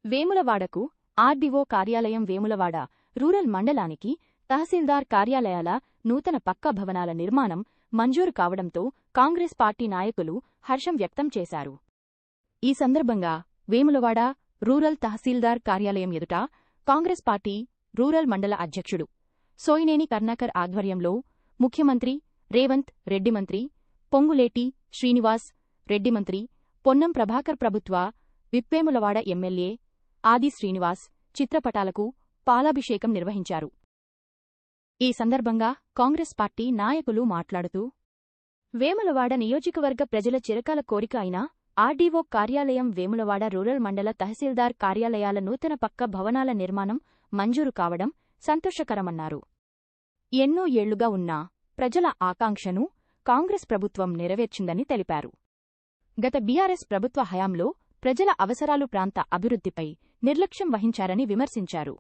వేములవాడకు RDO కార్యాలయం Vemulawada rural మండలానికి తహసీల్దార్ కార్యాలయాల నూతన పక్కా భవనాల నిర్మాణం మంజూరు కావడంతో కాంగ్రెస్ పార్టీ నాయకులు హర్షం వ్యక్తం చేశారు. ఈ సందర్భంగా వేములవాడ రూరల్ తహసీల్దార్ కార్యాలయం ఎదుట కాంగ్రెస్ పార్టీ రూరల్ మండల అధ్యక్షుడు సోయినేని కర్ణాకర్ ఆధ్వర్యంలో ముఖ్యమంత్రి రేవంత్ రెడ్డి, మంత్రి పొంగులేటి శ్రీనివాస్ రెడ్డి, మంత్రి పొన్నం ప్రభాకర్, ప్రభుత్వ విప్పేములవాడ ఎమ్మెల్యే ఆది శ్రీనివాస్ చిత్రపటాలకు పాలాభిషేకం నిర్వహించారు. ఈ సందర్భంగా కాంగ్రెస్ పార్టీ నాయకులు మాట్లాడుతూ, వేములవాడ నియోజకవర్గ ప్రజల చిరకాల కోరిక అయిన ఆర్డీఓ కార్యాలయం వేములవాడ రూరల్ మండల తహసీల్దార్ కార్యాలయాల నూతన పక్క భవనాల నిర్మాణం మంజూరు కావడం సంతోషకరమన్నారు. ఎన్నో ఏళ్లుగా ఉన్న ప్రజల ఆకాంక్షను కాంగ్రెస్ ప్రభుత్వం నెరవేర్చిందని తెలిపారు. గత బీఆర్ఎస్ ప్రభుత్వ హయాంలో ప్రజల అవసరాలు, ప్రాంత అభివృద్ధిపై నిర్లక్ష్యం వహించారని విమర్శించారు.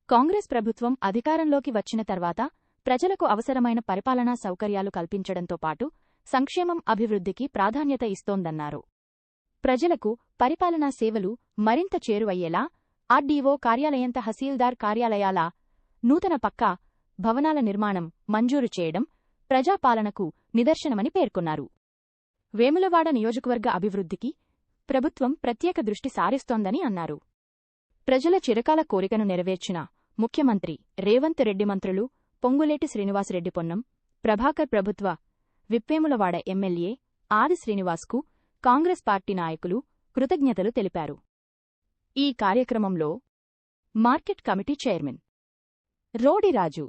కాంగ్రెస్ ప్రభుత్వం అధికారంలోకి వచ్చిన తర్వాత ప్రజలకు అవసరమైన పరిపాలనా సౌకర్యాలు కల్పించడంతో పాటు సంక్షేమం, అభివృద్ధికి ప్రాధాన్యత ఇస్తోందన్నారు. ప్రజలకు పరిపాలనా సేవలు మరింత చేరువయ్యేలా ఆర్డీఓ కార్యాలయం, తహసీల్దార్ కార్యాలయాల నూతన పక్కా భవనాల నిర్మాణం మంజూరు చేయడం ప్రజాపాలనకు నిదర్శనమని పేర్కొన్నారు. వేములవాడ నియోజకవర్గ అభివృద్ధికి ప్రభుత్వం ప్రత్యేక దృష్టి సారిస్తోందని అన్నారు. ప్రజల చిరకాల కోరికను నెరవేర్చిన ముఖ్యమంత్రి రేవంత్ రెడ్డి, మంత్రులు పొంగులేటి శ్రీనివాసరెడ్డి, పొన్నం ప్రభాకర్, ప్రభుత్వ విప్పేములవాడ ఎమ్మెల్యే ఆది శ్రీనివాస్కు కాంగ్రెస్ పార్టీ నాయకులు కృతజ్ఞతలు తెలిపారు. ఈ కార్యక్రమంలో market committee chairman Rodiraju,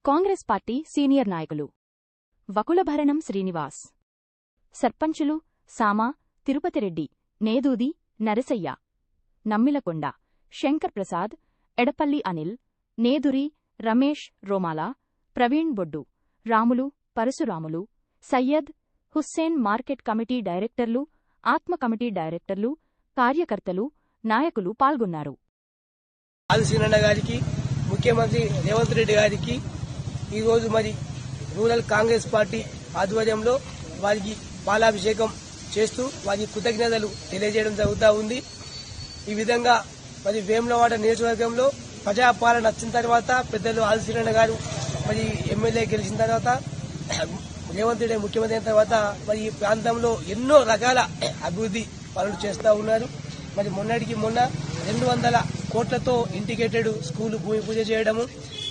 Congress party senior నాయకులు వకులభరణం శ్రీనివాస్, సర్పంచులు సామా తిరుపతిరెడ్డి, నేదూది నరసయ్య, నమ్మిలకొండ శంకర్ ప్రసాద్, ఎడపల్లి అనిల్, నేదురి రమేష్, రోమాల ప్రవీణ్, బొడ్డు రాములు, పరశురాములు, సయ్యద్ హుస్సేన్, మార్కెట్ కమిటీ డైరెక్టర్లు, ఆత్మ కమిటీ డైరెక్టర్లు, కార్యకర్తలు, నాయకులు పాల్గొన్నారు. ఆదిశీనన్న గారికి, ముఖ్యమంత్రి రేవంత్ రెడ్డి గారికి ఈరోజు మరి రూరల్ కాంగ్రెస్ పార్టీ ఆధ్వర్యంలో వారికి పాలాభిషేకం చేస్తూ వారికి కృతజ్ఞతలు తెలియజేయడం జరుగుతూ ఉంది. ఈ విధంగా మరి వేములవాడ నియోజకవర్గంలో ప్రజాపాలన వచ్చిన తర్వాత పెద్దలు ఆదిశీనన్న గారు మరి ఎమ్మెల్యే గెలిచిన తర్వాత రేవంత్ రెడ్డి ముఖ్యమంత్రి అయిన తర్వాత మరి ఈ ప్రాంతంలో ఎన్నో రకాల అభివృద్ధి పనులు చేస్తూ ఉన్నారు. మరి మొన్నటికి మొన్న 200 కోట్లతో ఇంటిగ్రేటెడ్ స్కూల్ భూమి పూజ చేయడము,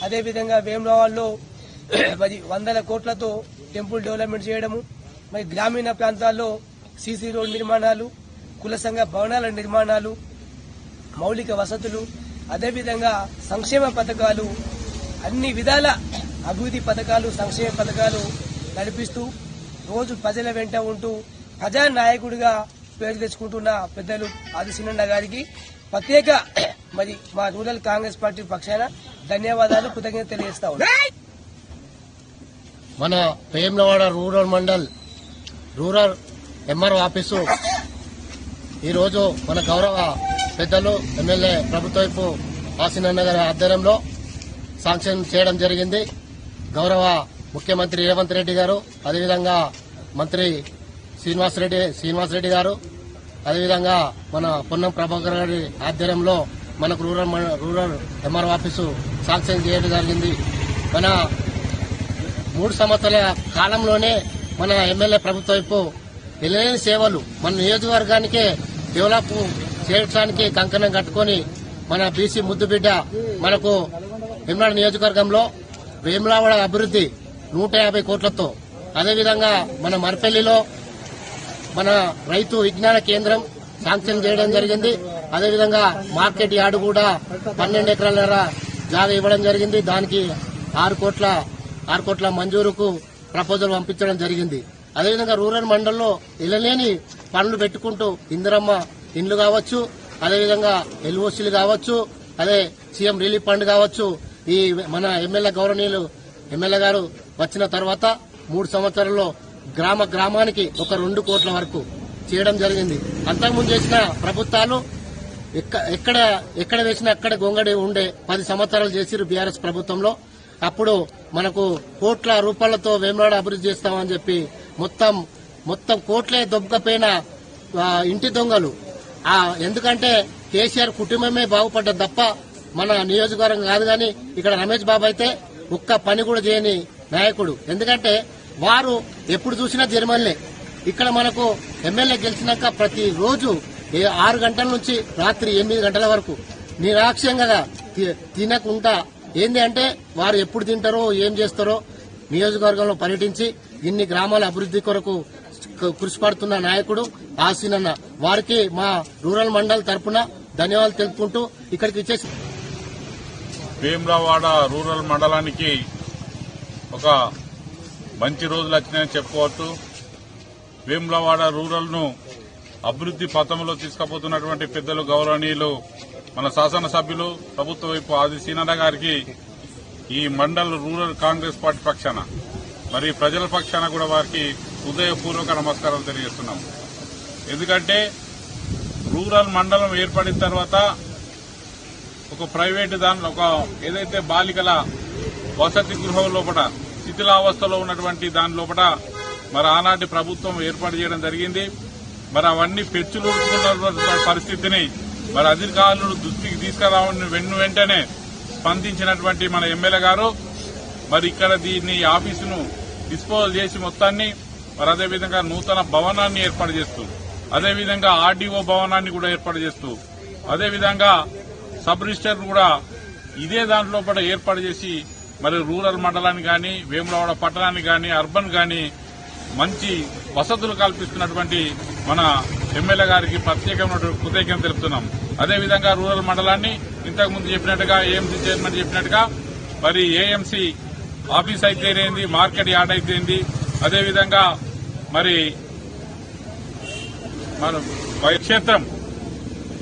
అదేవిధంగా వేములవాడలో మరి 100 కోట్లతో టెంపుల్ డెవలప్మెంట్ చేయడము, మరి గ్రామీణ ప్రాంతాల్లో సీసీ రోడ్ నిర్మాణాలు, కుల సంఘ భవనాల నిర్మాణాలు, మౌలిక వసతులు, అదేవిధంగా సంక్షేమ పథకాలు, అన్ని విధాల అభివృద్ధి పథకాలు, సంక్షేమ పథకాలు నడిపిస్తూ రోజు ప్రజల వెంట ఉంటూ ప్రజానాయకుడిగా పేరు తెచ్చుకుంటున్న పెద్దలు ఆదిశీనన్న గారికి ప్రత్యేక మరి మా రూరల్ కాంగ్రెస్ పార్టీ పక్షాన ధన్యవాదాలు, కృతజ్ఞత తెలియజేస్తా ఉన్నాం. మన Vemulawada rural mandal rural MRO office ఈరోజు మన గౌరవ పెద్దలు ఎమ్మెల్యే ప్రభుత్వపు ఆదిశీనన్న గారి ఆధ్వర్యంలో శాంక్షన్ చేయడం జరిగింది. గౌరవ ముఖ్యమంత్రి రేవంత్ రెడ్డి గారు, అదేవిధంగా మంత్రి శ్రీనివాసరెడ్డి గారు, అదేవిధంగా మన పొన్నం ప్రభాకర్ గారి ఆధ్వర్యంలో మనకు రూరల్ ఎంఆర్ఓ ఆఫీసు శాంక్షన్ చేయడం జరిగింది. మన 3 సంవత్సరాల కాలంలోనే మన ఎమ్మెల్యే ప్రభుత్వపు ఎల్లలేని సేవలు మన నియోజకవర్గానికే డెవలప్ చేయడానికి కంకణం కట్టుకుని మన బీసీ ముద్దుబిడ్డ మనకు వేములవాడ నియోజకవర్గంలో వేములవాడ అభివృద్ధి 150 కోట్లతో, అదేవిధంగా మన మర్పల్లిలో మన రైతు విజ్ఞాన కేంద్రం శాంక్షన్ చేయడం జరిగింది. అదేవిధంగా మార్కెట్ యార్డు కూడా 12 ఎకరాల జాగా ఇవ్వడం జరిగింది. దానికి 6 కోట్ల మంజూరుకు ప్రపోజల్ పంపించడం జరిగింది. అదేవిధంగా రూరల్ మండలంలో ఇళ్లలేని పనులు పెట్టుకుంటూ ఇందిరమ్మ ఇండ్లు కావచ్చు, అదేవిధంగా ఎల్ఓసీలు కావచ్చు, అదే సీఎం రిలీఫ్ ఫండ్ కావచ్చు, ఈ మన గౌరవనీయులు ఎమ్మెల్యే గారు వచ్చిన తర్వాత 3 సంవత్సరాల్లో గ్రామానికి ఒక 2 కోట్ల వరకు చేయడం జరిగింది. అంతకుముందు చేసిన ప్రభుత్వాలు ఎక్కడ వేసినా అక్కడ గొంగడి ఉండే 10 సంవత్సరాలు చేసిరు బీఆర్ఎస్ ప్రభుత్వంలో. అప్పుడు మనకు కోట్ల రూపాయలతో వేములవాడ అభివృద్ధి చేస్తామని చెప్పి మొత్తం కోట్లే దొబ్బకపోయిన ఇంటి దొంగలు. ఎందుకంటే కేసీఆర్ కుటుంబమే బాగుపడ్డది తప్ప మన నియోజకవర్గం కాదు. కానీ ఇక్కడ రమేష్ బాబు అయితే ఒక్క పని కూడా చేయని నాయకుడు. ఎందుకంటే వారు ఎప్పుడు చూసినా జర్మన్లే. ఇక్కడ మనకు ఎమ్మెల్యే గెలిచినాక ప్రతి రోజు 6 గంటల నుంచి రాత్రి 8 గంటల వరకు నిరాక్షంగా తినకుండా ఏంది అంటే వారు ఎప్పుడు తింటారో ఏం చేస్తారో నియోజకవర్గంలో పర్యటించి ఇన్ని గ్రామాల అభివృద్ది కొరకు కృషి పడుతున్న నాయకుడు ఆసీనన్న. వారికి మా రూరల్ మండల్ తరపున ధన్యవాదాలు తెలుపుకుంటూ ఇక్కడికి ఇచ్చేసి వేములవాడ రూరల్ మండలానికి ఒక మంచి రోజులు వచ్చినాయని చెప్పుకోవచ్చు. వేములవాడ రూరల్ ను అభివృద్ది పథంలో తీసుకుపోతున్నటువంటి పెద్దలు గౌరవనీయులు మన శాసనసభ్యులు ప్రభుత్వ వైపు ఆది సీనన్న గారికి ఈ మండల్ రూరల్ కాంగ్రెస్ పార్టీ పక్షాన మరి ప్రజల పక్షాన కూడా వారికి హృదయపూర్వక నమస్కారాలు తెలియజేస్తున్నాం. ఎందుకంటే రూరల్ మండలం ఏర్పడిన తర్వాత ఒక ప్రైవేటు దానిలో ఒక ఏదైతే బాలికల వసతి గృహం లోపల శిథిలావస్థలో ఉన్నటువంటి దాని లోపల మరి ఆనాటి ప్రభుత్వం ఏర్పాటు చేయడం జరిగింది. మరి అవన్నీ పెచ్చులుడుతున్న పరిస్థితిని మరి అధికారులు దృష్టికి తీసుకురావని వెంటనే స్పందించినటువంటి మన ఎమ్మెల్యే గారు మరి ఇక్కడ దీన్ని ఆఫీసును డిస్పోజల్ చేసి మొత్తాన్ని మరి అదేవిధంగా నూతన భవనాన్ని ఏర్పాటు చేస్తూ అదేవిధంగా ఆర్డీఓ భవనాన్ని కూడా ఏర్పాటు చేస్తూ అదేవిధంగా సబ్ రిజిస్టర్ కూడా ఇదే దాంట్లో కూడా ఏర్పాటు చేసి మరి రూరల్ మండలానికి గాని వేములవాడ పట్టణానికి గాని అర్బన్ గాని మంచి వసతులు కల్పిస్తున్నటువంటి మన ఎమ్మెల్యే గారికి ప్రత్యేకమైన కృతజ్ఞతలు తెలుపుతున్నాం. అదేవిధంగా రూరల్ మండలాన్ని ఇంతకుముందు చెప్పినట్టుగా ఏఎంసీ చైర్మన్ చెప్పినట్టుగా మరి ఏఎంసీ ఆఫీస్ అయితేనేది, మార్కెట్ యార్డ్ అయితేంది, అదేవిధంగా మరి మన క్షేత్రం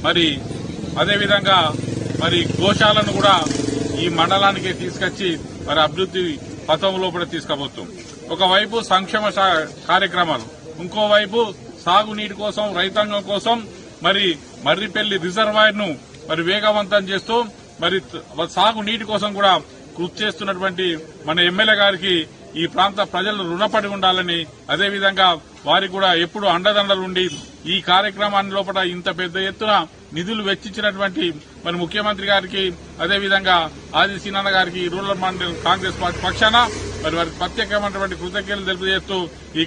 మరి అదేవిధంగా మరి గోశాలను కూడా ఈ మండలానికి తీసుకొచ్చి మరి అభివృద్ది పథం లోపల తీసుకుపోతాం. ఒకవైపు సంక్షేమ కార్యక్రమాలు, ఇంకోవైపు సాగునీటి కోసం రైతాంగం కోసం మరి మర్రిపల్లి రిజర్వాయర్ ను మరి వేగవంతం చేస్తూ మరి సాగునీటి కోసం కూడా కృషి చేస్తున్నటువంటి మన ఎమ్మెల్యే గారికి ఈ ప్రాంత ప్రజలు రుణపడి ఉండాలని అదేవిధంగా వారికి కూడా ఎప్పుడు అండదండలుండి ఈ కార్యక్రమాన్ని లోపల ఇంత పెద్ద ఎత్తున నిధులు వెచ్చించినటువంటి మరి ముఖ్యమంత్రి గారికి అదేవిధంగా ఆది సీనన్న గారికి రూరల్ మండల్ కాంగ్రెస్ పార్టీ పక్షాన మరి వారికి ప్రత్యేకమైనటువంటి కృతజ్ఞతలు తెలియజేస్తూ ఈ